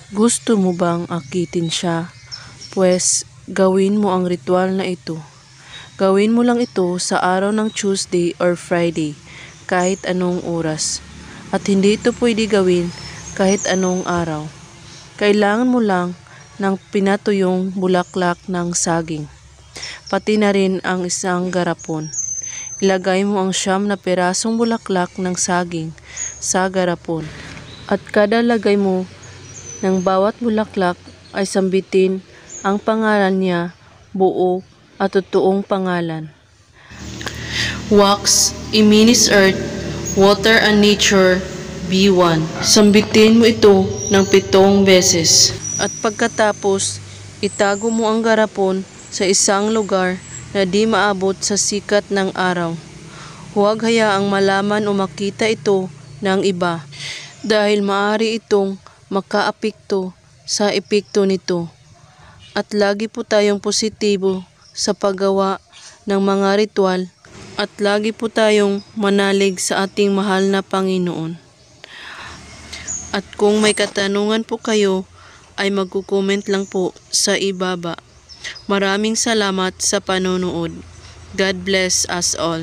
Gusto mo bang akitin siya? Pues, gawin mo ang ritual na ito. Gawin mo lang ito sa araw ng Tuesday or Friday, kahit anong oras. At hindi ito pwede gawin kahit anong araw. Kailangan mo lang ng pinatuyong bulaklak ng saging. Pati na rin ang isang garapon. Ilagay mo ang 9 na perasong bulaklak ng saging sa garapon. At kada lagay mo ng bawat bulaklak ay sambitin ang pangalan niya, buo at totoong pangalan. Wax, Iminis Earth, Water and Nature, B1. Sambitin mo ito ng 7 beses. At pagkatapos, itago mo ang garapon sa isang lugar na di maabot sa sikat ng araw. Huwag hayaang malaman o makita ito ng iba dahil maaari itong makaapekto sa epekto nito. At lagi po tayong positibo sa paggawa ng mga ritual at lagi po tayong manalig sa ating mahal na Panginoon. At kung may katanungan po kayo ay magko-comment lang po sa ibaba. Maraming salamat sa panonood. God bless us all.